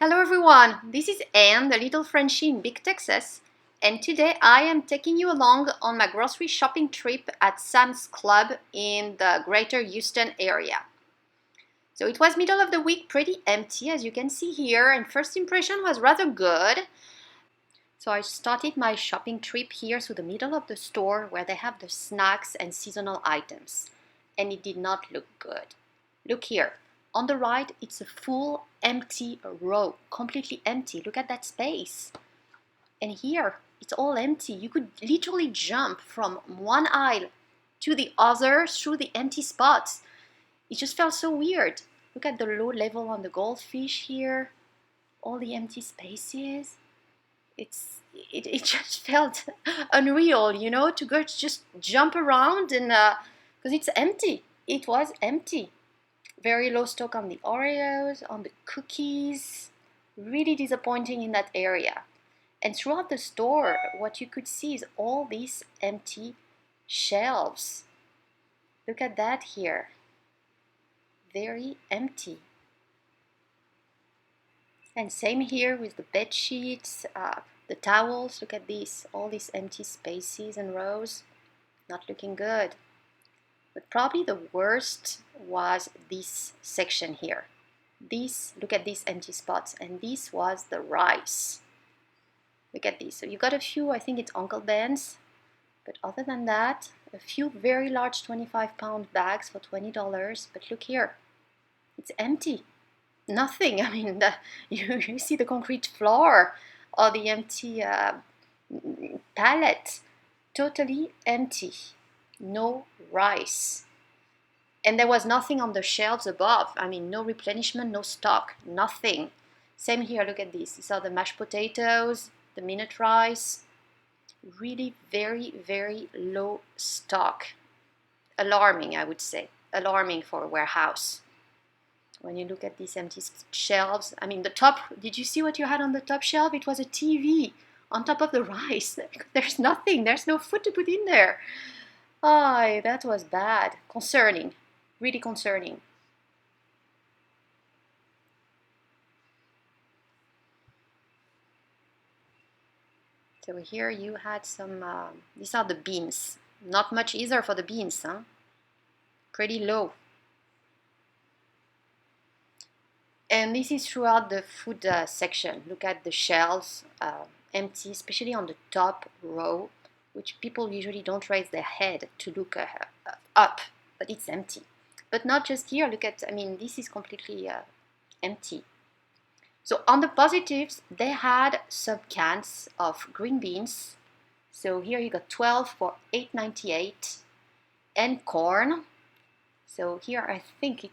Hello everyone, this is Anne, the little Frenchie in Big Texas, and today I am taking you along on my grocery shopping trip at Sam's Club in the greater Houston area. So it was middle of the week, pretty empty as you can see here, and first impression was rather good. So I started my shopping trip here to the middle of the store where they have the snacks and seasonal items, and it did not look good. Look here. On the right, it's a full empty row, completely empty. Look at that space. And here, it's all empty. You could literally jump from one aisle to the other through the empty spots. It just felt so weird. Look at the low level on the goldfish here. All the empty spaces. It just felt unreal, to go just jump around and because it's empty. It was empty. Very low stock on the Oreos, on the cookies. Really disappointing in that area. And throughout the store, what you could see is all these empty shelves. Look at that here. Very empty. And same here with the bed sheets, the towels. Look at this, all these empty spaces and rows. Not looking good. But probably the worst was this section here. Look at these empty spots, and this was the rice. Look at this. So you got a few, I think it's Uncle Ben's, but other than that, a few very large 25-pound bags for $20. But look here, it's empty. Nothing. I mean, you see the concrete floor or the empty pallet. Totally empty. No rice. And there was nothing on the shelves above. I mean, no replenishment, no stock, nothing. Same here, look at this. These are the mashed potatoes, the minute rice. Really very, very low stock. Alarming, I would say. Alarming for a warehouse. When you look at these empty shelves, I mean, the top, did you see what you had on the top shelf? It was a TV on top of the rice. There's nothing, there's no food to put in there. Oh, that was bad. Concerning. Really concerning. So here you had some, these are the beans. Not much either for the beans, huh? Pretty low. And this is throughout the food section. Look at the shelves, empty, especially on the top row, which people usually don't raise their head to look up, but it's empty. But not just here, look at, I mean, this is completely empty. So on the positives, they had some cans of green beans. So here you got 12 for $8.98, and corn. So here I think it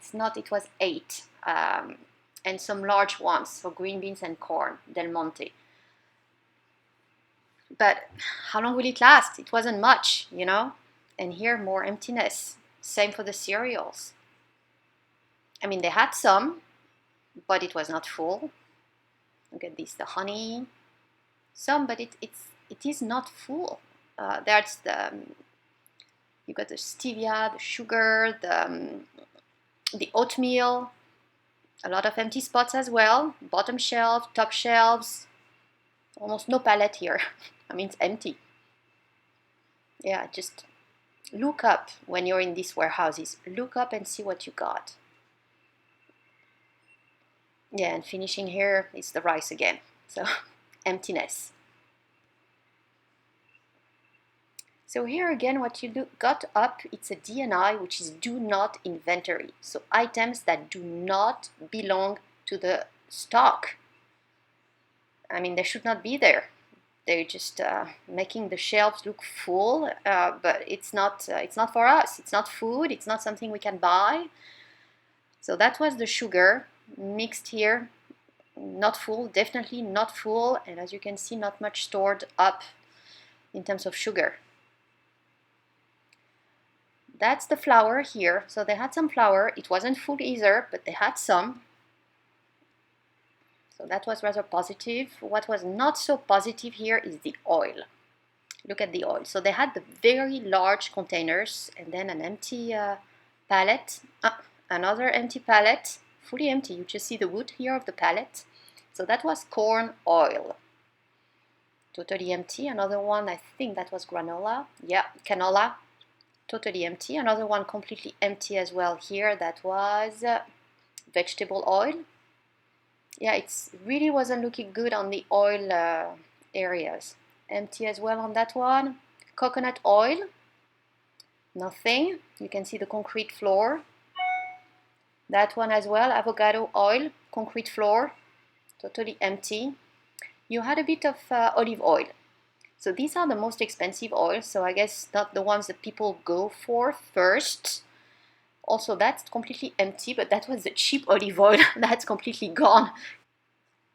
was 8, and some large ones for green beans and corn, Del Monte. But how long will it last? It wasn't much, and here more emptiness. Same for the cereals. I mean, they had some, but it was not full. Look at this, the honey. Some, but it is not full. There's you got the stevia, the sugar, the oatmeal. A lot of empty spots as well. Bottom shelf, top shelves. Almost no pallet here. I mean, it's empty. Yeah, just look up when you're in these warehouses. Look up and see what you got. Yeah, and finishing here is the rice again. So, emptiness. So here again, what you got up, it's a D&I, which is do not inventory. So items that do not belong to the stock. I mean, they should not be there. They're just making the shelves look full, but it's not for us. It's not food. It's not something we can buy. So that was the sugar mixed here. Not full, definitely not full. And as you can see, not much stored up in terms of sugar. That's the flour here. So they had some flour. It wasn't full either, but they had some. So that was rather positive. What was not so positive here is the oil. Look at the oil. So they had the very large containers and then an empty pallet, another empty pallet, fully empty. You just see the wood here of the pallet. So that was corn oil. Totally empty. Another one, I think that was granola. Yeah, canola. Totally empty. Another one completely empty as well here. That was vegetable oil. Yeah, it really wasn't looking good on the oil areas. Empty as well on that one. Coconut oil. Nothing. You can see the concrete floor. That one as well. Avocado oil. Concrete floor. Totally empty. You had a bit of olive oil. So these are the most expensive oils, so I guess not the ones that people go for first. Also, that's completely empty, but that was the cheap olive oil. That's completely gone.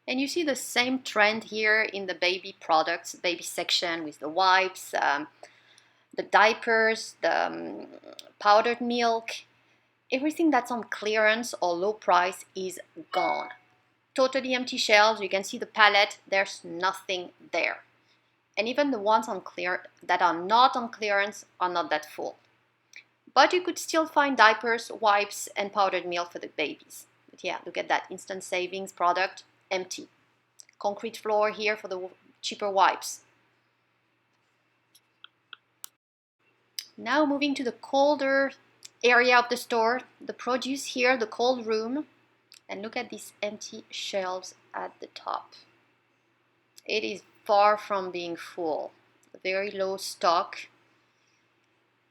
And you see the same trend here in the baby products, baby section, with the wipes, the diapers, the powdered milk. Everything that's on clearance or low price is gone. Totally empty shelves. You can see the palette. There's nothing there. And even the ones that are not on clearance are not that full. But you could still find diapers, wipes, and powdered milk for the babies. But yeah, look at that instant savings product, empty. Concrete floor here for the cheaper wipes. Now moving to the colder area of the store, the produce here, the cold room. And look at these empty shelves at the top. It is far from being full. Very low stock.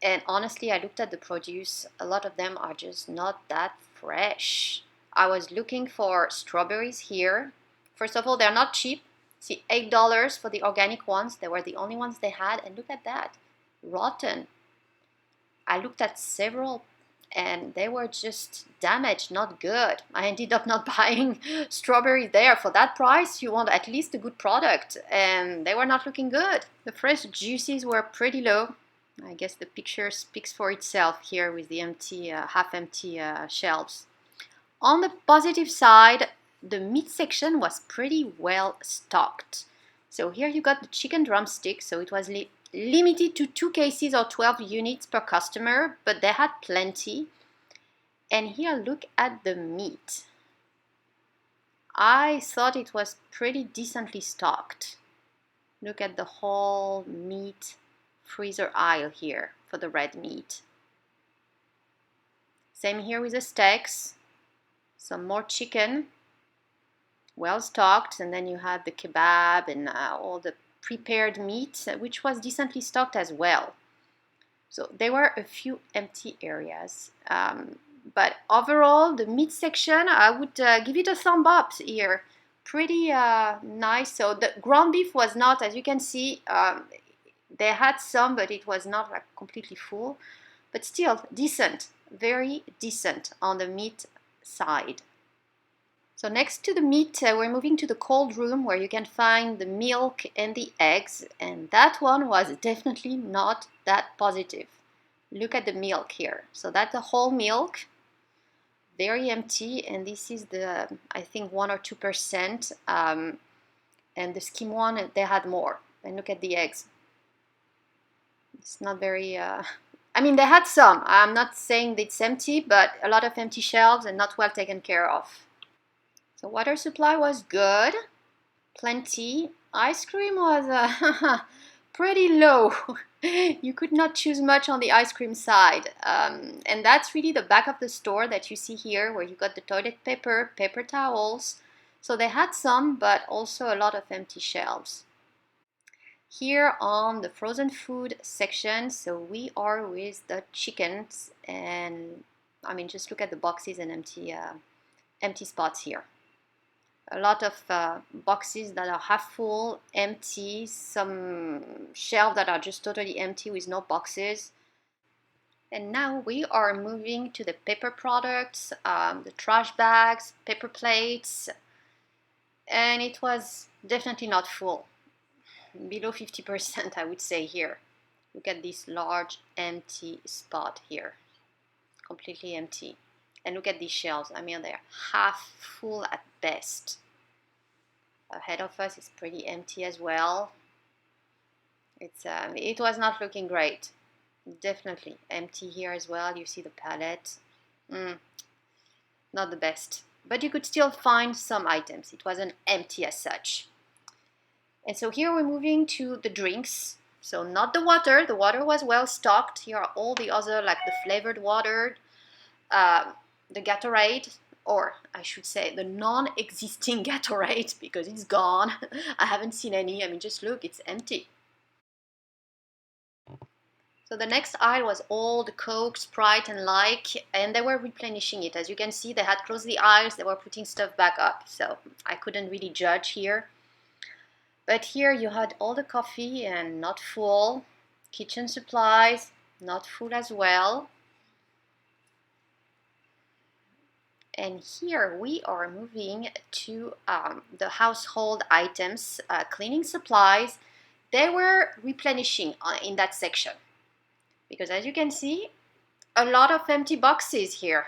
And honestly, I looked at the produce. A lot of them are just not that fresh. I was looking for strawberries here. First of all, they're not cheap. See, $8 for the organic ones. They were the only ones they had. And look at that. Rotten. I looked at several and they were just damaged, not good. I ended up not buying strawberries there. For that price, you want at least a good product. And they were not looking good. The fresh juices were pretty low. I guess the picture speaks for itself here with the empty, half-empty shelves. On the positive side, the meat section was pretty well stocked. So here you got the chicken drumstick, so it was limited to 2 cases or 12 units per customer, but they had plenty. And here look at the meat. I thought it was pretty decently stocked. Look at the whole meat freezer aisle here for the red meat. Same here with the steaks. Some more chicken, well stocked, and then you have the kebab and all the prepared meat, which was decently stocked as well. So there were a few empty areas, but overall the meat section, I would give it a thumb up here. Pretty nice. So the ground beef was not, as you can see, they had some, but it was not like completely full, but still decent, very decent on the meat side. So next to the meat, we're moving to the cold room where you can find the milk and the eggs, and that one was definitely not that positive. Look at the milk here. So that's the whole milk, very empty, and this is the, I think, 1 or 2%, and the skim one, they had more. And look at the eggs. It's not very, I mean, they had some. I'm not saying it's empty, but a lot of empty shelves and not well taken care of. So water supply was good, plenty. Ice cream was pretty low. You could not choose much on the ice cream side. And that's really the back of the store that you see here, where you got the toilet paper, paper towels. So they had some, but also a lot of empty shelves. Here on the frozen food section, so we are with the chickens, and I mean, just look at the boxes and empty spots here. A lot of boxes that are half full, empty, some shelves that are just totally empty with no boxes. And now we are moving to the paper products, the trash bags, paper plates, and it was definitely not full. Below 50%, I would say here. Look at this large empty spot here. Completely empty. And look at these shelves. I mean, they're half full at best. Ahead of us is pretty empty as well. It was not looking great. Definitely empty here as well. You see the palette. Not the best. but you could still find some items. It wasn't empty as such. And so here we're moving to the drinks. So not the water. The water was well stocked. Here are all the other, like the flavored water, the Gatorade, or I should say the non-existing Gatorade, because it's gone. I haven't seen any. I mean, just look, it's empty. So the next aisle was all the Coke, Sprite, and like, and they were replenishing it. As you can see, they had closed the aisles. They were putting stuff back up. So I couldn't really judge here. But here you had all the coffee and not full. Kitchen supplies, not full as well. And here we are moving to the household items, cleaning supplies. They were replenishing in that section. Because as you can see, a lot of empty boxes here.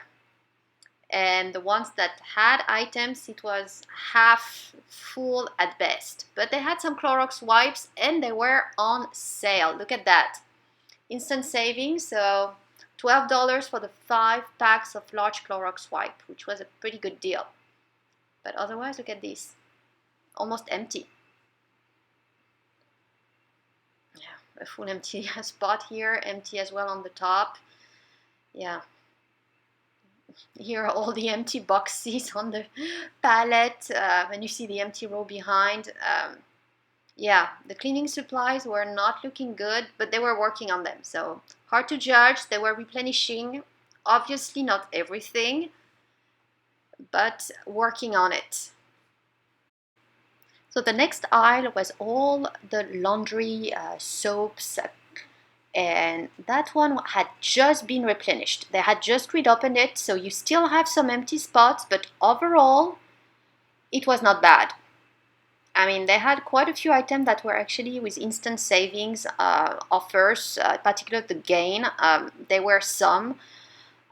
And the ones that had items, it was half full at best. But they had some Clorox wipes and they were on sale. Look at that. Instant savings, so $12 for the 5 packs of large Clorox wipe, which was a pretty good deal. But otherwise, look at this. Almost empty. Yeah, a full empty spot here, empty as well on the top. Yeah. Here are all the empty boxes on the pallet, and you see the empty row behind. Yeah, the cleaning supplies were not looking good, but they were working on them. So hard to judge. They were replenishing. Obviously not everything, but working on it. So the next aisle was all the laundry soaps, and that one had just been replenished. They had just reopened it, so you still have some empty spots, but overall, it was not bad. I mean, they had quite a few items that were actually with instant savings offers, particularly the Gain. There were some,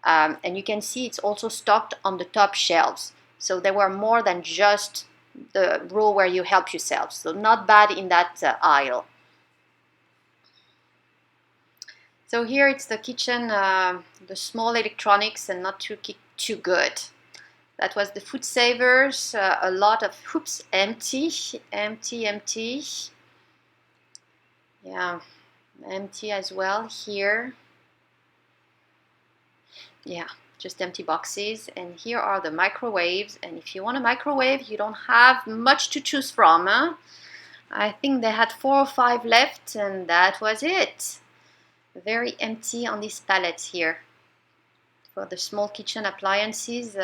and you can see it's also stocked on the top shelves. So there were more than just the row where you help yourself. So not bad in that aisle. So here it's the kitchen, the small electronics, and not too good. That was the food savers, a lot of hoops empty. Yeah, empty as well here. Yeah, just empty boxes. And here are the microwaves. And if you want a microwave, you don't have much to choose from. Huh? I think they had 4 or 5 left, and that was it. Very empty on these pallets here. For the small kitchen appliances,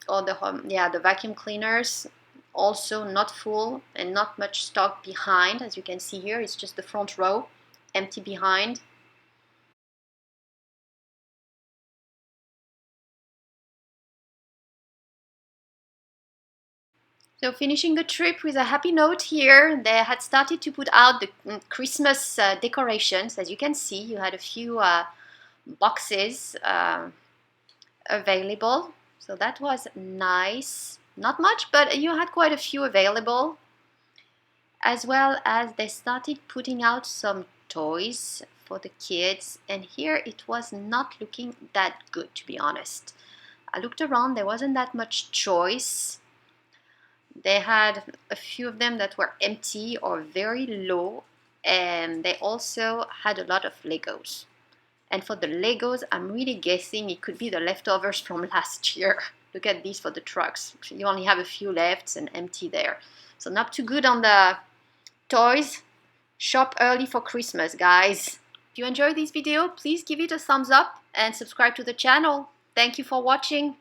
or the vacuum cleaners, also not full and not much stock behind. As you can see here, it's just the front row, empty behind. So finishing the trip with a happy note here, they had started to put out the Christmas decorations. As you can see, you had a few boxes available. So that was nice. Not much, but you had quite a few available. As well as they started putting out some toys for the kids. And here it was not looking that good, to be honest. I looked around, there wasn't that much choice. They had a few of them that were empty or very low, and they also had a lot of Legos. And for the Legos, I'm really guessing it could be the leftovers from last year. Look at these for the trucks. You only have a few left and empty there. So not too good on the toys. Shop early for Christmas, guys. If you enjoyed this video, please give it a thumbs up and subscribe to the channel. Thank you for watching.